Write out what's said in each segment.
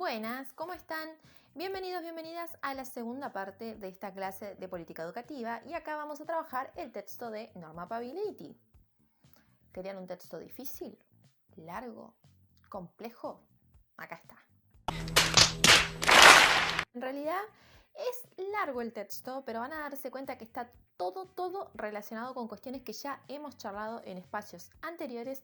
Buenas, ¿cómo están? Bienvenidos, bienvenidas a la segunda parte de esta clase de política educativa y acá vamos a trabajar el texto de Normability. ¿Querían un texto difícil, largo, complejo? Acá está. En realidad es largo el texto, pero van a darse cuenta que está todo relacionado con cuestiones que ya hemos charlado en espacios anteriores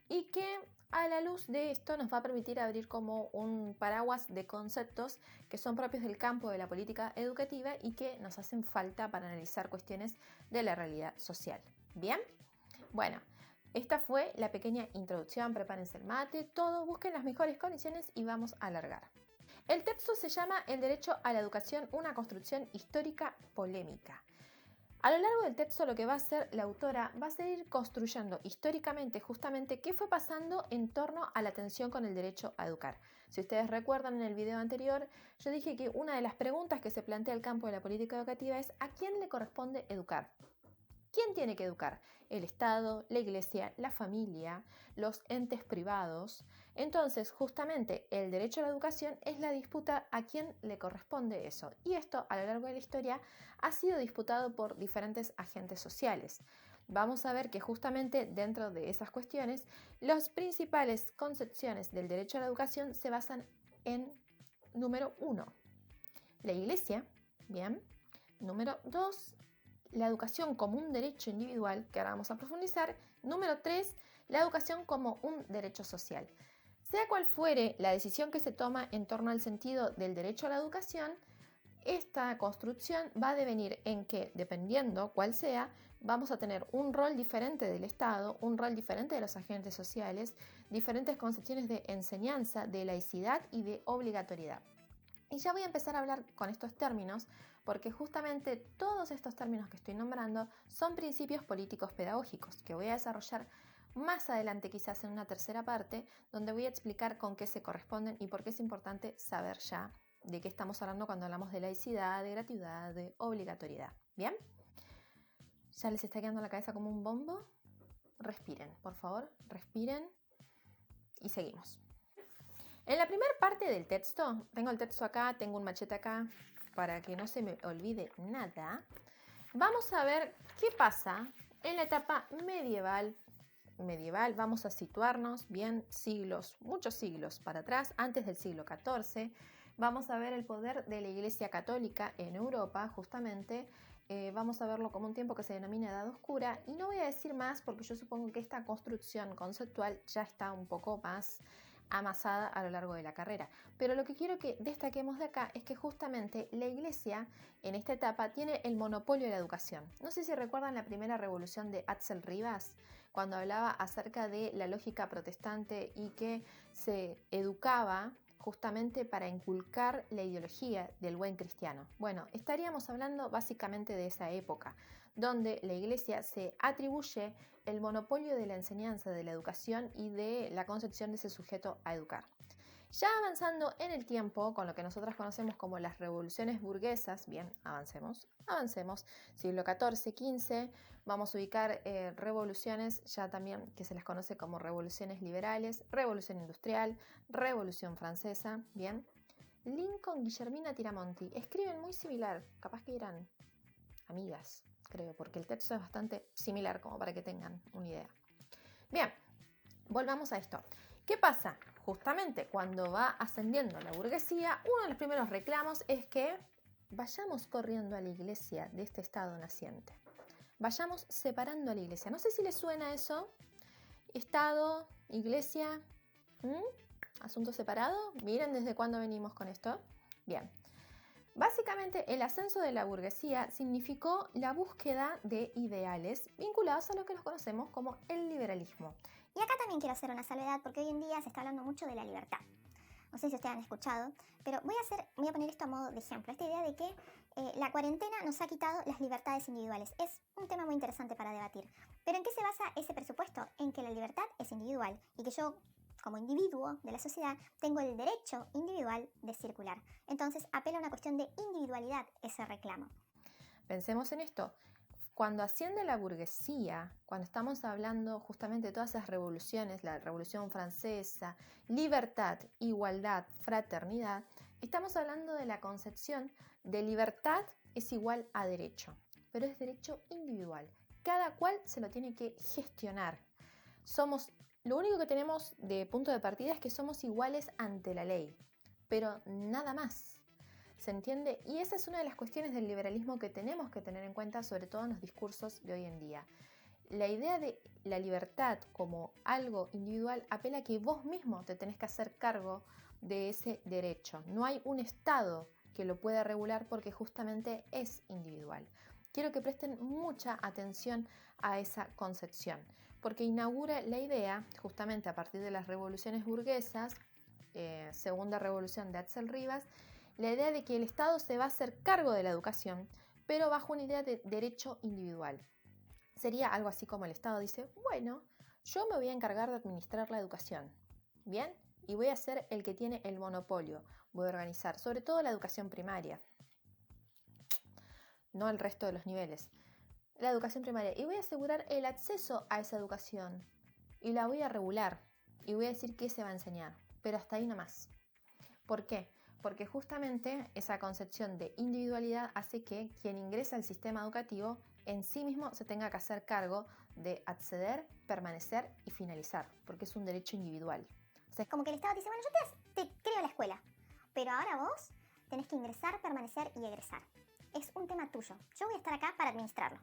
y que a la luz de esto nos va a permitir abrir como un paraguas de conceptos que son propios del campo de la política educativa y que nos hacen falta para analizar cuestiones de la realidad social. ¿Bien? Bueno, esta fue la pequeña introducción, prepárense el mate, todo, busquen las mejores condiciones y vamos a alargar. El texto se llama El derecho a la educación, una construcción histórica polémica. A lo largo del texto lo que va a hacer la autora va a seguir construyendo históricamente justamente qué fue pasando en torno a la tensión con el derecho a educar. Si ustedes recuerdan en el video anterior, yo dije que una de las preguntas que se plantea el campo de la política educativa es ¿a quién le corresponde educar? ¿Quién tiene que educar? El Estado, la Iglesia, la familia, los entes privados. Entonces, justamente, el derecho a la educación es la disputa a quién le corresponde eso. Y esto, a lo largo de la historia, ha sido disputado por diferentes agentes sociales. Vamos a ver que justamente dentro de esas cuestiones, las principales concepciones del derecho a la educación se basan en, número 1, la Iglesia, bien. Número 2, la educación como un derecho individual, que ahora vamos a profundizar. Número 3, la educación como un derecho social. Sea cual fuere la decisión que se toma en torno al sentido del derecho a la educación, esta construcción va a devenir en que, dependiendo cuál sea, vamos a tener un rol diferente del Estado, un rol diferente de los agentes sociales, diferentes concepciones de enseñanza, de laicidad y de obligatoriedad. Y ya voy a empezar a hablar con estos términos porque justamente todos estos términos que estoy nombrando son principios políticos pedagógicos que voy a desarrollar más adelante, quizás en una tercera parte, donde voy a explicar con qué se corresponden y por qué es importante saber ya de qué estamos hablando cuando hablamos de laicidad, de gratuidad, de obligatoriedad. ¿Bien? ¿Ya les está quedando la cabeza como un bombo? Respiren, por favor, respiren y seguimos. En la primera parte del texto, tengo el texto acá, tengo un machete acá, para que no se me olvide nada, vamos a ver qué pasa en la etapa medieval. Vamos a situarnos bien siglos, muchos siglos para atrás, antes del siglo XIV. Vamos a ver el poder de la Iglesia Católica en Europa, justamente. Vamos a verlo como un tiempo que se denomina Edad Oscura. Y no voy a decir más porque yo supongo que esta construcción conceptual ya está un poco más amasada a lo largo de la carrera. Pero lo que quiero que destaquemos de acá es que justamente la Iglesia en esta etapa tiene el monopolio de la educación. No sé si recuerdan la primera revolución de Axel Rivas, cuando hablaba acerca de la lógica protestante y que se educaba justamente para inculcar la ideología del buen cristiano. Bueno, estaríamos hablando básicamente de esa época, donde la Iglesia se atribuye el monopolio de la enseñanza, de la educación y de la concepción de ese sujeto a educar. Ya avanzando en el tiempo, con lo que nosotros conocemos como las revoluciones burguesas, bien, avancemos, siglo XIV, XV, vamos a ubicar revoluciones ya también que se las conoce como revoluciones liberales, revolución industrial, revolución francesa, bien. Lincoln, Guillermina Tiramonti, escriben muy similar, capaz que eran amigas, creo, porque el texto es bastante similar como para que tengan una idea. Bien, volvamos a esto. ¿Qué pasa? Justamente cuando va ascendiendo la burguesía, uno de los primeros reclamos es que vayamos corriendo a la iglesia de este estado naciente. Vayamos separando a la iglesia. No sé si les suena eso. Estado, iglesia, asunto separado. Miren desde cuándo venimos con esto. Bien. Básicamente, el ascenso de la burguesía significó la búsqueda de ideales vinculados a lo que nos conocemos como el liberalismo. Y acá también quiero hacer una salvedad porque hoy en día se está hablando mucho de la libertad. No sé si ustedes han escuchado, pero voy a poner esto a modo de ejemplo. Esta idea de que la cuarentena nos ha quitado las libertades individuales. Es un tema muy interesante para debatir. Pero ¿en qué se basa ese presupuesto? En que la libertad es individual y que yo, como individuo de la sociedad, tengo el derecho individual de circular. Entonces apela a una cuestión de individualidad ese reclamo. Pensemos en esto. cuando asciende la burguesía, cuando estamos hablando justamente de todas esas revoluciones, la Revolución Francesa, libertad, igualdad, fraternidad, estamos hablando de la concepción de libertad es igual a derecho, pero es derecho individual. Cada cual se lo tiene que gestionar. Lo único que tenemos de punto de partida es que somos iguales ante la ley, pero nada más. ¿Se entiende? Y esa es una de las cuestiones del liberalismo que tenemos que tener en cuenta, sobre todo en los discursos de hoy en día. La idea de la libertad como algo individual apela a que vos mismo te tenés que hacer cargo de ese derecho. No hay un Estado que lo pueda regular porque justamente es individual. Quiero que presten mucha atención a esa concepción, porque inaugura la idea, justamente a partir de las revoluciones burguesas, segunda revolución de Axel Rivas, la idea de que el Estado se va a hacer cargo de la educación, pero bajo una idea de derecho individual. Sería algo así como el Estado dice, bueno, yo me voy a encargar de administrar la educación, ¿bien? Y voy a ser el que tiene el monopolio. Voy a organizar sobre todo la educación primaria, no el resto de los niveles. La educación primaria. Y voy a asegurar el acceso a esa educación. Y la voy a regular. Y voy a decir qué se va a enseñar. Pero hasta ahí nomás. ¿Por qué? Porque justamente esa concepción de individualidad hace que quien ingresa al sistema educativo en sí mismo se tenga que hacer cargo de acceder, permanecer y finalizar, porque es un derecho individual. O sea, como que el Estado te dice, bueno, yo te creo la escuela, pero ahora vos tenés que ingresar, permanecer y egresar. Es un tema tuyo. Yo voy a estar acá para administrarlo.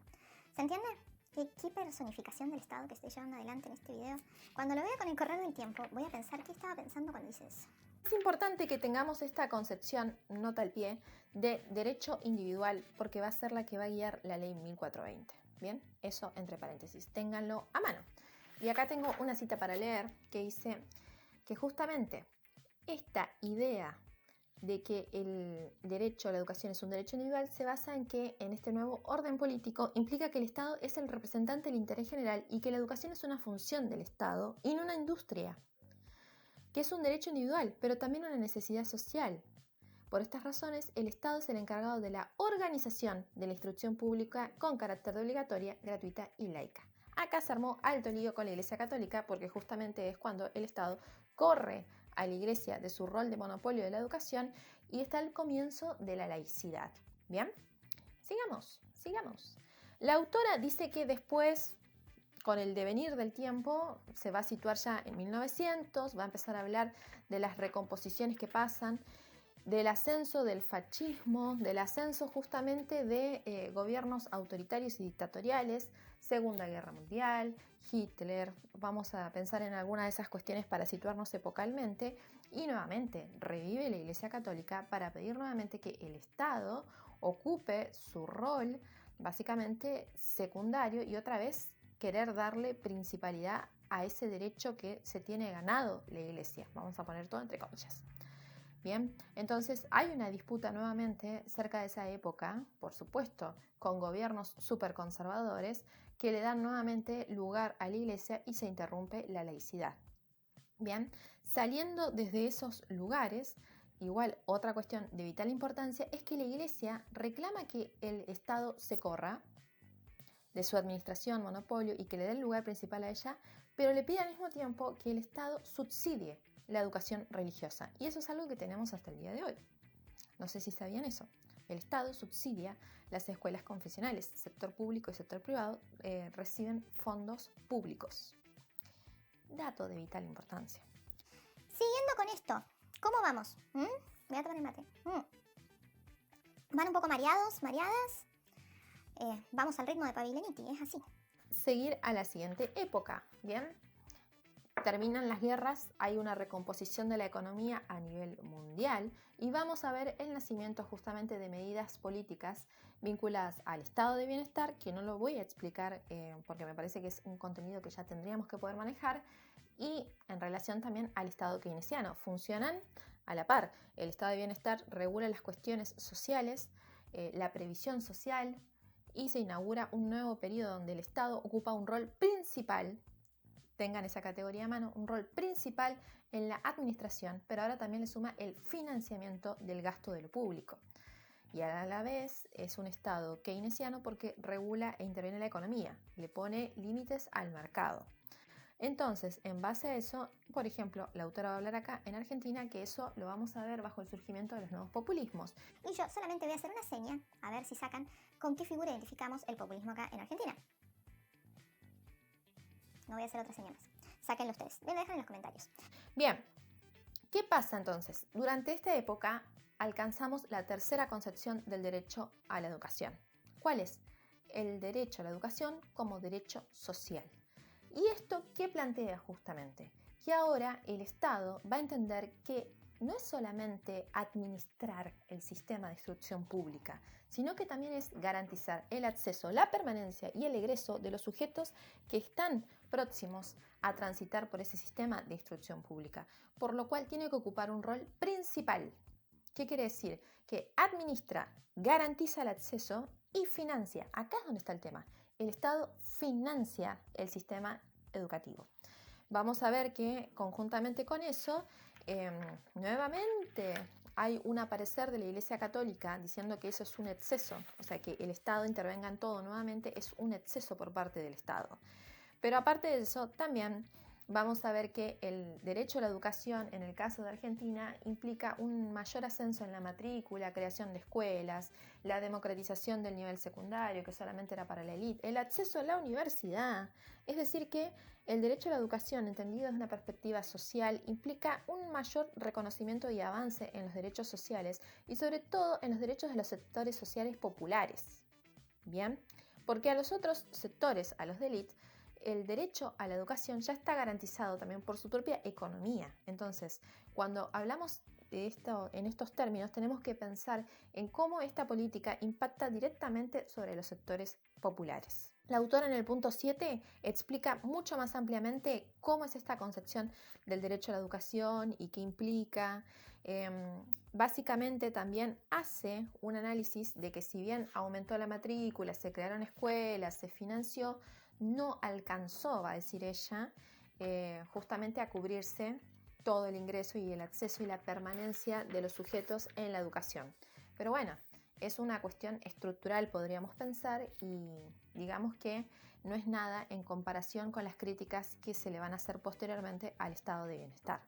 ¿Se entiende? ¿Qué personificación del Estado que estoy llevando adelante en este video? Cuando lo vea con el correr del tiempo, voy a pensar qué estaba pensando cuando hice eso. Es importante que tengamos esta concepción, nota al pie, de derecho individual, porque va a ser la que va a guiar la ley 1420. Bien, eso entre paréntesis, ténganlo a mano. Y acá tengo una cita para leer que dice que justamente esta idea de que el derecho a la educación es un derecho individual se basa en que en este nuevo orden político implica que el Estado es el representante del interés general y que la educación es una función del Estado y no una industria, que es un derecho individual, pero también una necesidad social. Por estas razones, el Estado es el encargado de la organización de la instrucción pública con carácter de obligatoria, gratuita y laica. Acá se armó alto lío con la Iglesia Católica porque justamente es cuando el Estado corre a la Iglesia de su rol de monopolio de la educación y está el comienzo de la laicidad. ¿Bien? Sigamos. La autora dice que después, con el devenir del tiempo, se va a situar ya en 1900, va a empezar a hablar de las recomposiciones que pasan, del ascenso del fascismo, del ascenso justamente de gobiernos autoritarios y dictatoriales, Segunda Guerra Mundial, Hitler. Vamos a pensar en alguna de esas cuestiones para situarnos epocalmente y nuevamente revive la Iglesia Católica para pedir nuevamente que el Estado ocupe su rol básicamente secundario y otra vez querer darle principalidad a ese derecho que se tiene ganado la Iglesia. Vamos a poner todo entre comillas. Bien, entonces hay una disputa nuevamente cerca de esa época, por supuesto, con gobiernos súper conservadores que le dan nuevamente lugar a la Iglesia y se interrumpe la laicidad. Bien, saliendo desde esos lugares, igual otra cuestión de vital importancia es que la Iglesia reclama que el Estado se corra de su administración, monopolio y que le dé el lugar principal a ella, pero le pide al mismo tiempo que el Estado subsidie la educación religiosa. Y eso es algo que tenemos hasta el día de hoy. No sé si sabían eso. El Estado subsidia las escuelas confesionales. Sector público y sector privado reciben fondos públicos. Dato de vital importancia. Siguiendo con esto, ¿cómo vamos? Voy a tomar el mate. ¿Van un poco mareados, mareadas? Vamos al ritmo de Pavileniti, es así. Seguir a la siguiente época, ¿bien? Terminan las guerras, hay una recomposición de la economía a nivel mundial y vamos a ver el nacimiento justamente de medidas políticas vinculadas al estado de bienestar, que no lo voy a explicar porque me parece que es un contenido que ya tendríamos que poder manejar, y en relación también al estado keynesiano. Funcionan a la par. El estado de bienestar regula las cuestiones sociales, la previsión social, y se inaugura un nuevo periodo donde el Estado ocupa un rol principal, tengan esa categoría a mano, un rol principal en la administración, pero ahora también le suma el financiamiento del gasto de lo público. y a la vez es un Estado keynesiano porque regula e interviene en la economía, le pone límites al mercado. Entonces, en base a eso, por ejemplo, la autora va a hablar acá en Argentina que eso lo vamos a ver bajo el surgimiento de los nuevos populismos. Y yo solamente voy a hacer una seña, a ver si sacan con qué figura identificamos el populismo acá en Argentina. No voy a hacer otra seña más. Sáquenlo ustedes. Me lo dejan en los comentarios. Bien, ¿qué pasa entonces? Durante esta época alcanzamos la tercera concepción del derecho a la educación. ¿Cuál es? El derecho a la educación como derecho social. ¿Y esto qué plantea justamente? Que ahora el Estado va a entender que no es solamente administrar el sistema de instrucción pública, sino que también es garantizar el acceso, la permanencia y el egreso de los sujetos que están próximos a transitar por ese sistema de instrucción pública, por lo cual tiene que ocupar un rol principal. ¿Qué quiere decir? Que administra, garantiza el acceso y financia. Acá es donde está el tema. El Estado financia el sistema educativo. Vamos a ver que conjuntamente con eso, nuevamente hay un aparecer de la Iglesia Católica diciendo que eso es un exceso, o sea, que el Estado intervenga en todo nuevamente es un exceso por parte del Estado. Pero aparte de eso, también vamos a ver que el derecho a la educación, en el caso de Argentina, implica un mayor ascenso en la matrícula, creación de escuelas, la democratización del nivel secundario, que solamente era para la élite, el acceso a la universidad. Es decir, que el derecho a la educación, entendido desde una perspectiva social, implica un mayor reconocimiento y avance en los derechos sociales y sobre todo en los derechos de los sectores sociales populares. Bien, porque a los otros sectores, a los de élite, el derecho a la educación ya está garantizado también por su propia economía. Entonces, cuando hablamos de esto en estos términos, tenemos que pensar en cómo esta política impacta directamente sobre los sectores populares. La autora en el punto 7 explica mucho más ampliamente cómo es esta concepción del derecho a la educación y qué implica. Básicamente también hace un análisis de que si bien aumentó la matrícula, se crearon escuelas, se financió, no alcanzó, va a decir ella, justamente a cubrirse todo el ingreso y el acceso y la permanencia de los sujetos en la educación. Pero bueno, es una cuestión estructural, podríamos pensar, y digamos que no es nada en comparación con las críticas que se le van a hacer posteriormente al estado de bienestar.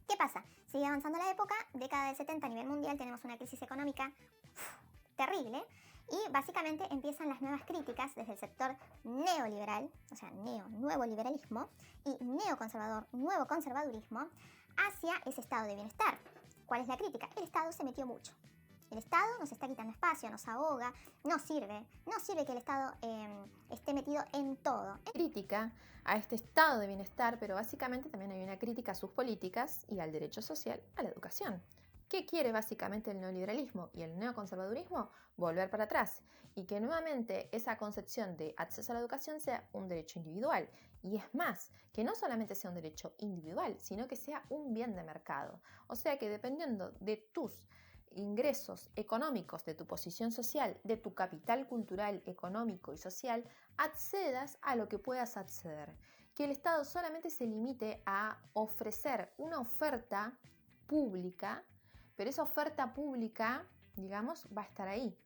¿Qué pasa? Sigue avanzando la época, década del 70 a nivel mundial tenemos una crisis económica terrible. Y básicamente empiezan las nuevas críticas desde el sector neoliberal, o sea, nuevo liberalismo, y neoconservador, nuevo conservadurismo, hacia ese estado de bienestar. ¿Cuál es la crítica? El Estado se metió mucho. El Estado nos está quitando espacio, nos ahoga, no sirve que el Estado esté metido en todo. Crítica a este estado de bienestar, pero básicamente también hay una crítica a sus políticas y al derecho social a la educación. ¿Qué quiere básicamente el neoliberalismo y el neoconservadurismo? Volver para atrás y que nuevamente esa concepción de acceso a la educación sea un derecho individual. Y es más, que no solamente sea un derecho individual, sino que sea un bien de mercado. O sea que dependiendo de tus ingresos económicos, de tu posición social, de tu capital cultural, económico y social, accedas a lo que puedas acceder. Que el Estado solamente se limite a ofrecer una oferta pública, pero esa oferta pública, digamos, va a estar ahí,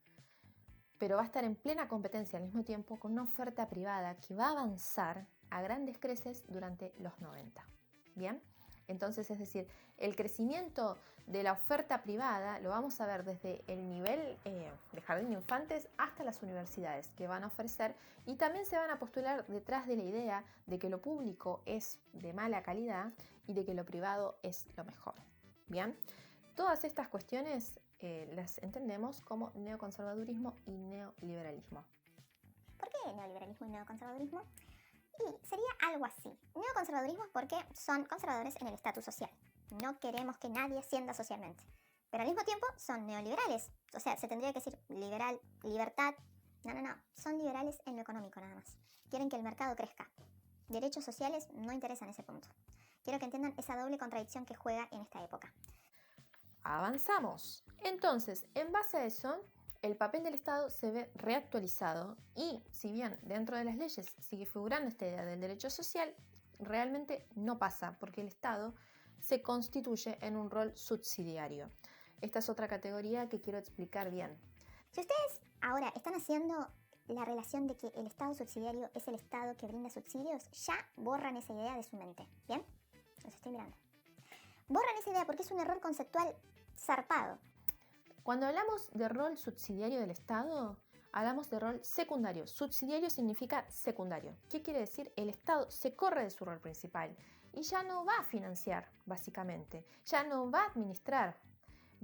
pero va a estar en plena competencia al mismo tiempo con una oferta privada que va a avanzar a grandes creces durante los 90. ¿Bien? Entonces, es decir, el crecimiento de la oferta privada lo vamos a ver desde el nivel de jardín de infantes hasta las universidades que van a ofrecer y también se van a postular detrás de la idea de que lo público es de mala calidad y de que lo privado es lo mejor. ¿Bien? Todas estas cuestiones las entendemos como neoconservadurismo y neoliberalismo. ¿Por qué neoliberalismo y neoconservadurismo? Y sería algo así. Neoconservadurismo porque son conservadores en el estatus social. No queremos que nadie ascienda socialmente. Pero al mismo tiempo son neoliberales. O sea, se tendría que decir liberal, libertad. No. Son liberales en lo económico nada más. Quieren que el mercado crezca. Derechos sociales no interesan ese punto. Quiero que entiendan esa doble contradicción que juega en esta época. Avanzamos. Entonces, en base a eso, el papel del Estado se ve reactualizado y, si bien dentro de las leyes sigue figurando esta idea del derecho social, realmente no pasa porque el Estado se constituye en un rol subsidiario. esta es otra categoría que quiero explicar bien. Si ustedes ahora están haciendo la relación de que el Estado subsidiario es el Estado que brinda subsidios, ya borran esa idea de su mente. ¿Bien? Los estoy mirando. Borran esa idea porque es un error conceptual zarpado. Cuando hablamos de rol subsidiario del Estado, hablamos de rol secundario. Subsidiario significa secundario. ¿Qué quiere decir? El Estado se corre de su rol principal y ya no va a financiar, básicamente. Ya no va a administrar.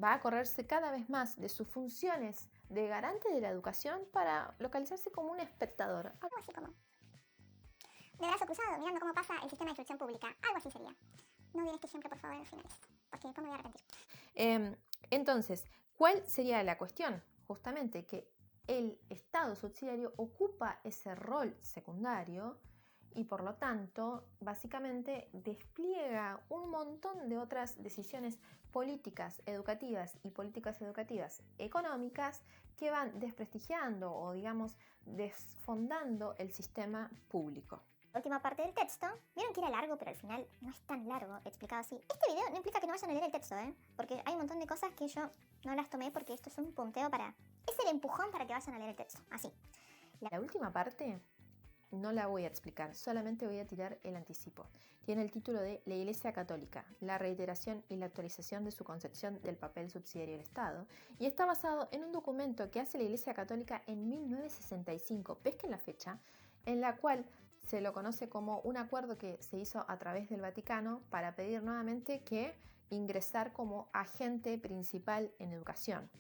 Va a correrse cada vez más de sus funciones de garante de la educación para localizarse como un espectador. Algo así como de brazo cruzado, mirando cómo pasa el sistema de instrucción pública. Algo así sería. No digas este ejemplo, por favor, al final, porque después me voy a arrepentir. Entonces, ¿cuál sería la cuestión? Justamente que el Estado subsidiario ocupa ese rol secundario y por lo tanto, básicamente despliega un montón de otras decisiones políticas educativas y políticas educativas económicas que van desprestigiando o, digamos, desfondando el sistema público. La última parte del texto, vieron que era largo, pero al final no es tan largo, explicado así. Este video no implica que no vayan a leer el texto, porque hay un montón de cosas que yo no las tomé porque esto es un punteo para... Es el empujón para que vayan a leer el texto, así. La última parte no la voy a explicar, solamente voy a tirar el anticipo. Tiene el título de La Iglesia Católica, la reiteración y la actualización de su concepción del papel subsidiario del Estado, y está basado en un documento que hace la Iglesia Católica en 1965, pesquen la fecha, en la cual se lo conoce como un acuerdo que se hizo a través del Vaticano para pedir nuevamente que ingresar como agente principal en educación.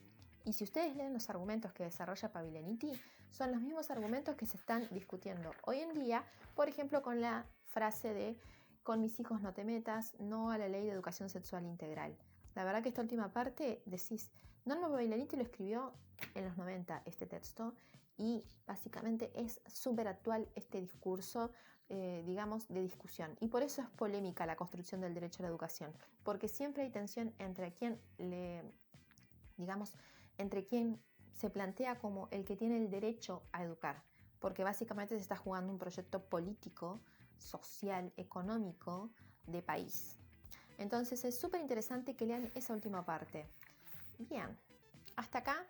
Y si ustedes leen los argumentos que desarrolla Pavilianiti, son los mismos argumentos que se están discutiendo hoy en día, por ejemplo, con la frase de con mis hijos no te metas, no a la ley de educación sexual integral. La verdad que esta última parte decís, Norma Pavilianiti lo escribió en los 90 este texto y básicamente es súper actual este discurso, digamos, de discusión. Y por eso es polémica la construcción del derecho a la educación, porque siempre hay tensión entre entre quien se plantea como el que tiene el derecho a educar, porque básicamente se está jugando un proyecto político, social, económico de país. Entonces es súper interesante que lean esa última parte. Bien, hasta acá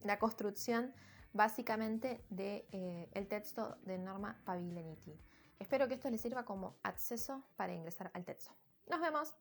la construcción básicamente del texto de Norma Pavilianiti. Espero que esto les sirva como acceso para ingresar al texto. ¡Nos vemos!